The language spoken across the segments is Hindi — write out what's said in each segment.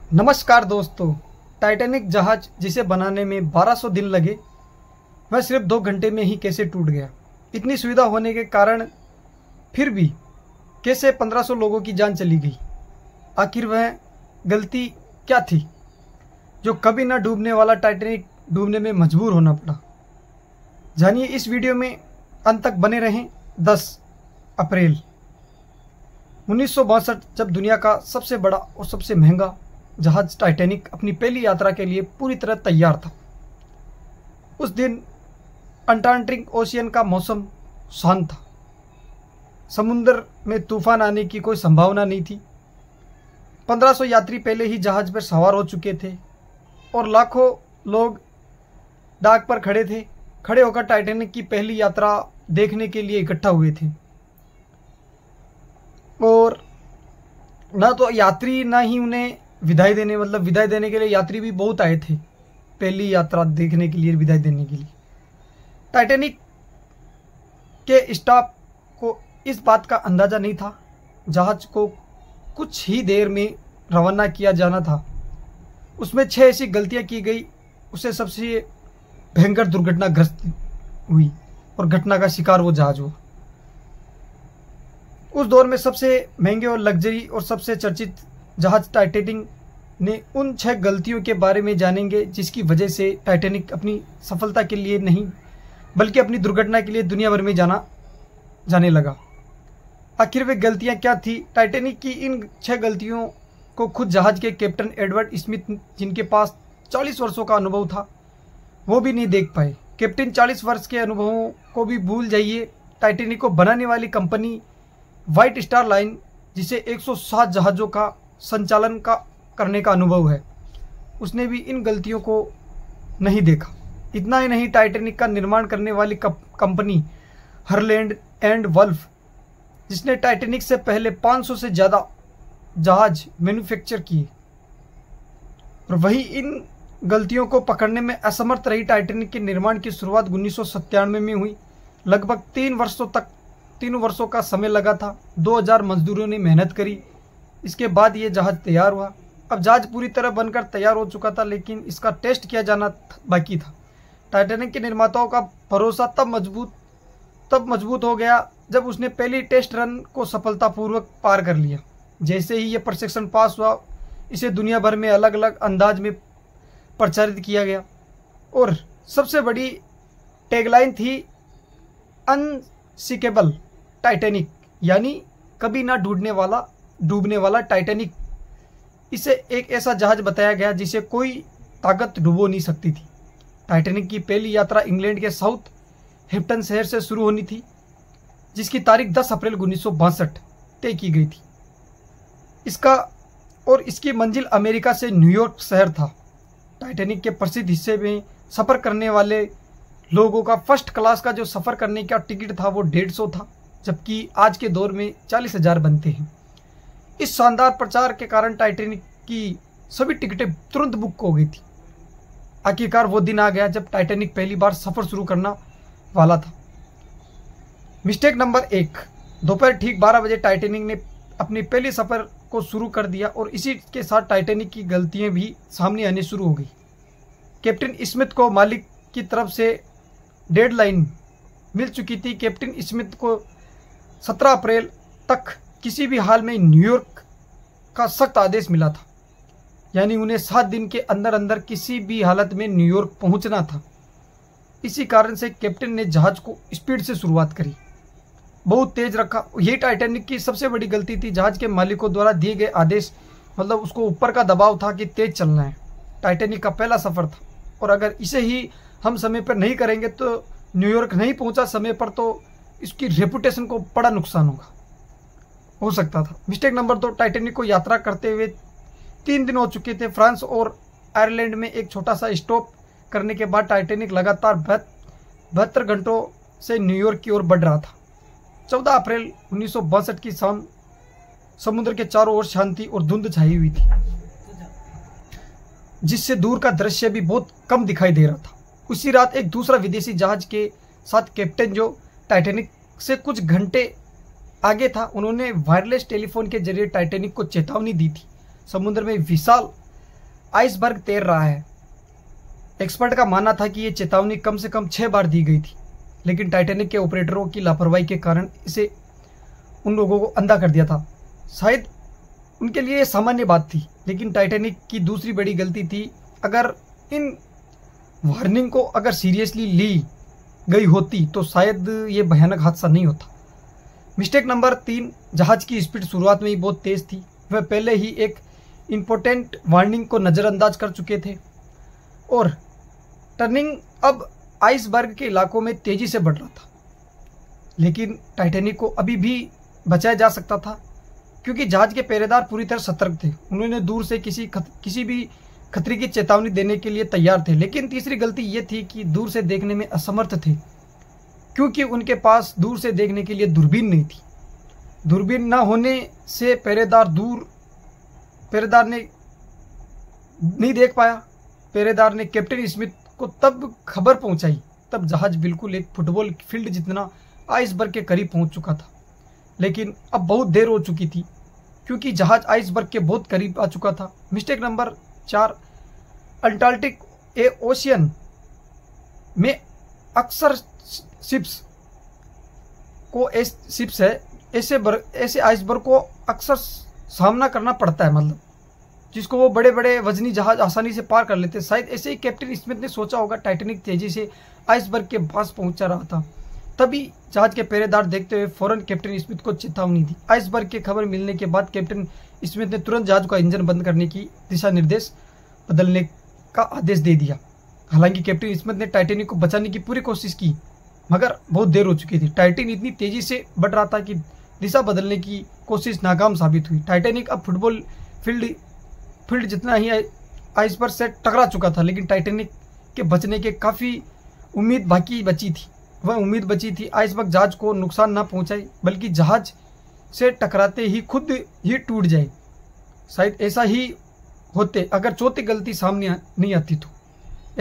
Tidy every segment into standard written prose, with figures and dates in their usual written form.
नमस्कार दोस्तों। टाइटैनिक जहाज जिसे बनाने में 1200 दिन लगे, वह सिर्फ 2 घंटे में ही कैसे टूट गया। इतनी सुविधा होने के कारण फिर भी कैसे 1500 लोगों की जान चली गई। आखिर वह गलती क्या थी जो कभी ना डूबने वाला टाइटैनिक डूबने में मजबूर होना पड़ा। जानिए इस वीडियो में, अंत तक बने रहें। 10 अप्रैल 1962 जब दुनिया का सबसे बड़ा और सबसे महंगा जहाज टाइटैनिक अपनी पहली यात्रा के लिए पूरी तरह तैयार था। उस दिन अंटार्कटिक ओशियन का मौसम शांत था। समुद्र में तूफान आने की कोई संभावना नहीं थी। 1500 यात्री पहले ही जहाज पर सवार हो चुके थे और लाखों लोग डाक पर खड़े होकर टाइटैनिक की पहली यात्रा देखने के लिए इकट्ठा हुए थे। और ना तो यात्री ना ही उन्हें विदाई देने के लिए यात्री भी बहुत आए थे पहली यात्रा देखने के लिए, विदाई देने के लिए। टाइटैनिक के स्टाफ को इस बात का अंदाजा नहीं था जहाज को कुछ ही देर में रवाना किया जाना था। उसमें 6 ऐसी गलतियां की गई, उससे सबसे भयंकर दुर्घटनाग्रस्त हुई और घटना का शिकार वो जहाज हुआ। उस दौर में सबसे महंगे और लग्जरी और सबसे चर्चित जहाज टाइटैनिक ने उन 6 गलतियों के बारे में जानेंगे जिसकी वजह से टाइटैनिक अपनी सफलता के लिए नहीं बल्कि अपनी दुर्घटना के लिए दुनिया भर में जाने लगा। आखिर वे गलतियां क्या थी? टाइटैनिक की इन 6 गलतियों को खुद जहाज के कैप्टन एडवर्ड स्मिथ, जिनके पास 40 वर्षों का अनुभव था, वो भी नहीं देख पाए। कैप्टन 40 वर्ष के अनुभवों को भी भूल जाइए। टाइटैनिक को बनाने वाली कंपनी व्हाइट स्टार लाइन, जिसे 107 जहाज़ों का संचालन करने का अनुभव है, उसने भी इन गलतियों को नहीं देखा। इतना ही नहीं, टाइटैनिक का निर्माण करने वाली कंपनी हरलैंड एंड वल्फ, जिसने टाइटैनिक से पहले 500 से ज़्यादा जहाज मैन्युफैक्चर किए, और वही इन गलतियों को पकड़ने में असमर्थ रही। टाइटैनिक के निर्माण की शुरुआत 1997 में हुई। लगभग 3 वर्षों का समय लगा था। 2000 मजदूरों ने मेहनत करी। इसके बाद ये जहाज तैयार हुआ। अब जहाज पूरी तरह बनकर तैयार हो चुका था, लेकिन इसका टेस्ट किया जाना बाकी था। टाइटैनिक के निर्माताओं का भरोसा तब मजबूत हो गया जब उसने पहली टेस्ट रन को सफलतापूर्वक पार कर लिया। जैसे ही ये प्रशिक्षण पास हुआ, इसे दुनिया भर में अलग अलग अंदाज में प्रचारित किया गया और सबसे बड़ी टैगलाइन थी अनसिंकेबल टाइटैनिक, यानी कभी ना डूबने वाला टाइटैनिक। इसे एक ऐसा जहाज बताया गया जिसे कोई ताकत डुबो नहीं सकती थी। टाइटैनिक की पहली यात्रा इंग्लैंड के साउथ हैम्पटन शहर से शुरू होनी थी, जिसकी तारीख 10 अप्रैल 1962 तय की गई थी। इसकी मंजिल अमेरिका से न्यूयॉर्क शहर था। टाइटैनिक के प्रसिद्ध हिस्से में सफ़र करने वाले लोगों का फर्स्ट क्लास का जो सफ़र करने का टिकट था वो 150 था, जबकि आज के दौर में 40,000 बनते हैं। इस शानदार प्रचार के कारण टाइटैनिक की सभी टिकटें तुरंत बुक हो गई थी। आखिरकार वो दिन आ गया जब टाइटैनिक पहली बार सफ़र शुरू करना वाला था। मिस्टेक नंबर 1, दोपहर ठीक 12 बजे टाइटैनिक ने अपनी पहली सफ़र को शुरू कर दिया और इसी के साथ टाइटैनिक की गलतियां भी सामने आने शुरू हो गई। कैप्टन स्मिथ को मालिक की तरफ से डेडलाइन मिल चुकी थी। कैप्टन स्मिथ को 17 अप्रैल तक किसी भी हाल में न्यूयॉर्क का सख्त आदेश मिला था, यानी उन्हें 7 दिन के अंदर किसी भी हालत में न्यूयॉर्क पहुंचना था। इसी कारण से कैप्टन ने जहाज को स्पीड से शुरुआत करी, बहुत तेज रखा। यही टाइटैनिक की सबसे बड़ी गलती थी। जहाज के मालिकों द्वारा दिए गए आदेश, उसको ऊपर का दबाव था कि तेज चलना है। टाइटैनिक का पहला सफ़र था और अगर इसे ही हम समय पर नहीं करेंगे तो न्यूयॉर्क नहीं पहुंचा समय पर, तो इसकी रेपुटेशन को बड़ा नुकसान हो सकता था। मिस्टेक नंबर 2, टाइटैनिक को यात्रा करते हुए 3 दिन हो चुके थे। फ्रांस और आयरलैंड में एक छोटा सा स्टॉप करने के बाद टाइटैनिक लगातार 72 घंटों से न्यूयॉर्क की ओर बढ़ रहा था। 14 अप्रैल 1962 की शाम समुद्र के चारों ओर शांति और धुंध छाई हुई थी, जिससे दूर का दृश्य भी बहुत कम दिखाई दे रहा था। उसी रात एक दूसरा विदेशी जहाज के साथ कैप्टन, जो टाइटैनिक से कुछ घंटे आगे था, उन्होंने वायरलेस टेलीफोन के जरिए टाइटैनिक को चेतावनी दी थी। समुद्र में विशाल आइसबर्ग तैर रहा है। एक्सपर्ट का मानना था कि ये चेतावनी कम से कम 6 बार दी गई थी, लेकिन टाइटैनिक के ऑपरेटरों की लापरवाही के कारण इसे उन लोगों को अंधा कर दिया था। शायद उनके लिए ये सामान्य बात थी, लेकिन टाइटैनिक की दूसरी बड़ी गलती थी। अगर इन वार्निंग को अगर सीरियसली ली गई होती तो शायद ये भयानक हादसा नहीं होता। मिस्टेक नंबर 3, जहाज की स्पीड शुरुआत में ही बहुत तेज थी। वह पहले ही एक इम्पोर्टेंट वार्निंग को नज़रअंदाज कर चुके थे और टर्निंग अब आइसबर्ग के इलाकों में तेजी से बढ़ रहा था। लेकिन टाइटैनिक को अभी भी बचाया जा सकता था, क्योंकि जहाज के पहरेदार पूरी तरह सतर्क थे। उन्होंने दूर से किसी भी खतरे की चेतावनी देने के लिए तैयार थे। लेकिन तीसरी गलती ये थी कि दूर से देखने में असमर्थ थे, क्योंकि उनके पास दूर से देखने के लिए दूरबीन नहीं थी। दूरबीन न होने से पहरेदार ने नहीं देख पाया। पहरेदार ने कैप्टन स्मिथ को तब खबर पहुंचाई, तब जहाज बिल्कुल एक फुटबॉल फील्ड जितना आइसबर्ग के करीब पहुंच चुका था। लेकिन अब बहुत देर हो चुकी थी, क्योंकि जहाज आइसबर्ग के बहुत करीब आ चुका था। मिस्टेक नंबर 4, अंटार्कटिक ओशियन में अक्सर ऐसे आइसबर्ग को अक्सर सामना करना पड़ता है, मतलब जिसको वो बड़े बड़े वजनी जहाज आसानी से पार कर लेते हैं। शायद ऐसे ही कैप्टन स्मिथ ने सोचा होगा। टाइटैनिक तेजी से आइसबर्ग के पास पहुंचा रहा था, तभी जहाज के पहरेदार देखते हुए फौरन कैप्टन स्मिथ को चेतावनी दी। आइसबर्ग की खबर मिलने के बाद कैप्टन स्मिथ ने तुरंत जहाज का इंजन बंद करने की दिशा निर्देश बदलने का आदेश दे दिया। हालांकि कैप्टन स्मिथ ने टाइटैनिक को बचाने की पूरी कोशिश की, मगर बहुत देर हो चुकी थी। टाइटैनिक इतनी तेजी से बढ़ रहा था कि दिशा बदलने की कोशिश नाकाम साबित हुई। टाइटैनिक अब फुटबॉल फील्ड जितना ही आइसबर्ग से टकरा चुका था, लेकिन टाइटैनिक के बचने के काफ़ी उम्मीद बची थी। वह उम्मीद बची थी आइसबर्ग जहाज को नुकसान न पहुंचाए, बल्कि जहाज से टकराते ही खुद ही टूट जाए। शायद ऐसा ही होते अगर चौथी गलती सामने नहीं आती तो।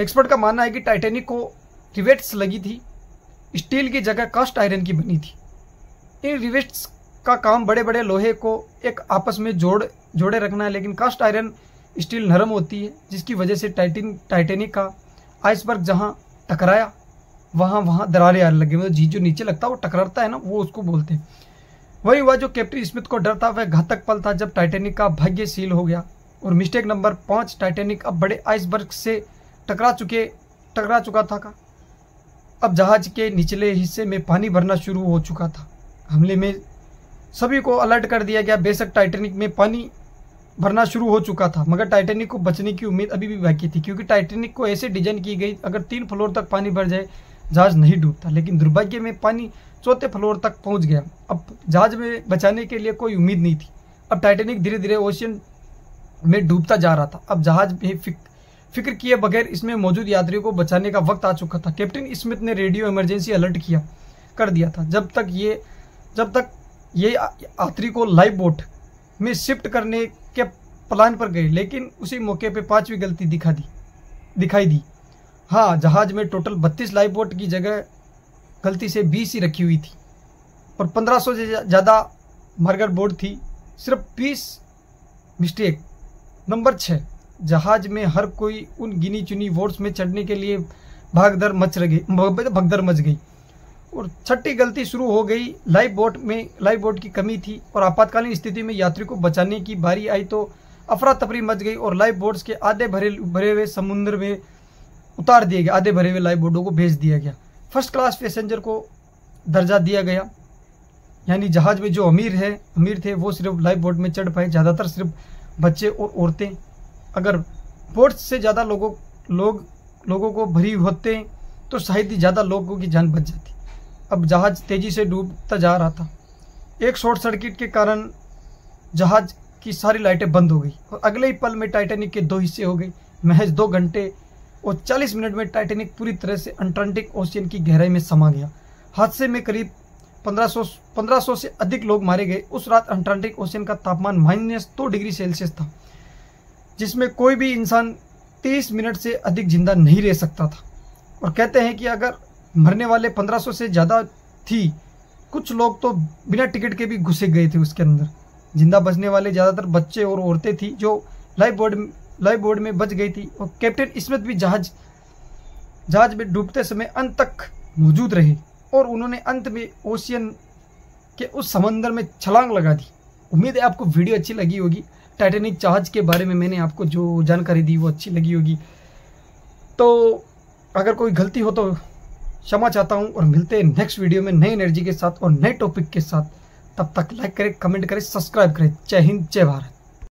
एक्सपर्ट का मानना है कि टाइटैनिक को रिवेट्स लगी थी, स्टील की जगह कास्ट आयरन की बनी थी। इन रिवेट्स का काम बड़े बड़े लोहे को एक आपस में जोड़े रखना है, लेकिन कास्ट आयरन स्टील नरम होती है, जिसकी वजह से टाइटैनिक का आइसबर्ग जहां टकराया वहां दरारें आने लगी। मतलब जो नीचे लगता है वो टकराता है ना, वो उसको बोलते हैं। वही हुआ जो कैप्टन स्मिथ को डर था। वह घातक पल था जब टाइटैनिक का भाग्य सील हो गया। और मिस्टेक नंबर 5, टाइटैनिक अब बड़े आइसबर्ग से टकरा चुका था। अब जहाज के निचले हिस्से में पानी भरना शुरू हो चुका था। हमले में सभी को अलर्ट कर दिया गया। बेशक टाइटैनिक में पानी भरना शुरू हो चुका था, मगर टाइटैनिक को बचने की उम्मीद अभी भी बाकी थी, क्योंकि टाइटैनिक को ऐसे डिजाइन की गई अगर 3 फ्लोर तक पानी भर जाए जहाज नहीं डूबता। लेकिन दुर्भाग्य में पानी 4थे फ्लोर तक पहुंच गया। अब जहाज में बचाने के लिए कोई उम्मीद नहीं थी। अब टाइटैनिक धीरे धीरे ओशियन में डूबता जा रहा था। अब जहाज में फिक्र किए बगैर इसमें मौजूद यात्रियों को बचाने का वक्त आ चुका था। कैप्टन स्मिथ ने रेडियो इमरजेंसी अलर्ट कर दिया था। जब तक ये यात्री को लाइफ बोट में शिफ्ट करने के प्लान पर गए, लेकिन उसी मौके पे 5वीं गलती दिखाई दी। हाँ, जहाज में टोटल 32 लाइफ बोट की जगह गलती से 20 ही रखी हुई थी और 1500 से ज़्यादा मरगर बोट थी, सिर्फ 20। मिस्टेक नंबर 6, जहाज में हर कोई उन गिनी चुनी बोट्स में चढ़ने के लिए भगदड़ मच गई और 6ठी गलती शुरू हो गई। लाइफ बोट की कमी थी और आपातकालीन स्थिति में यात्री को बचाने की बारी आई तो अफरा तफरी मच गई और लाइफ बोट्स के आधे भरे हुए समुद्र में उतार दिए गए। आधे भरे हुए लाइफ बोटों को भेज दिया गया। फर्स्ट क्लास पैसेंजर को दर्जा दिया गया, यानी जहाज में जो अमीर थे वो सिर्फ लाइफ बोट में चढ़ पाए, ज़्यादातर सिर्फ बच्चे और औरतें। अगर बोट से ज़्यादा लोगों को भरी होते तो शायद ही ज़्यादा लोगों की जान बच जाती। अब जहाज तेजी से डूबता जा रहा था। एक शॉर्ट सर्किट के कारण जहाज की सारी लाइटें बंद हो गई और अगले ही पल में टाइटैनिक के 2 हिस्से हो गए। महज 2 घंटे और 40 मिनट में टाइटैनिक पूरी तरह से अंटार्कटिक ओशियन की गहराई में समा गया। हादसे में करीब 1500 से अधिक लोग मारे गए। उस रात अंटार्कटिक ओशियन का तापमान -2 डिग्री सेल्सियस था, जिसमें कोई भी इंसान 30 मिनट से अधिक जिंदा नहीं रह सकता था। और कहते हैं कि अगर मरने वाले 1500 से ज़्यादा थी, कुछ लोग तो बिना टिकट के भी घुसे गए थे उसके अंदर। जिंदा बचने वाले ज़्यादातर बच्चे और औरतें थी जो लाइफ लाइफ बोर्ड में बच गई थी और कैप्टन स्मिथ भी जहाज में डूबते समय अंत तक मौजूद रहे और उन्होंने अंत में ओशियन के उस समंदर में छलांग लगा दी। उम्मीद है आपको वीडियो अच्छी लगी होगी। टाइटैनिक जहाज के बारे में मैंने आपको जो जानकारी दी वो अच्छी लगी होगी। तो अगर कोई गलती हो तो क्षमा चाहता हूँ और मिलते हैं नेक्स्ट वीडियो में नई एनर्जी के साथ और नए टॉपिक के साथ। तब तक लाइक करें, कमेंट करें, सब्सक्राइब करें। जय हिंद, जय भारत।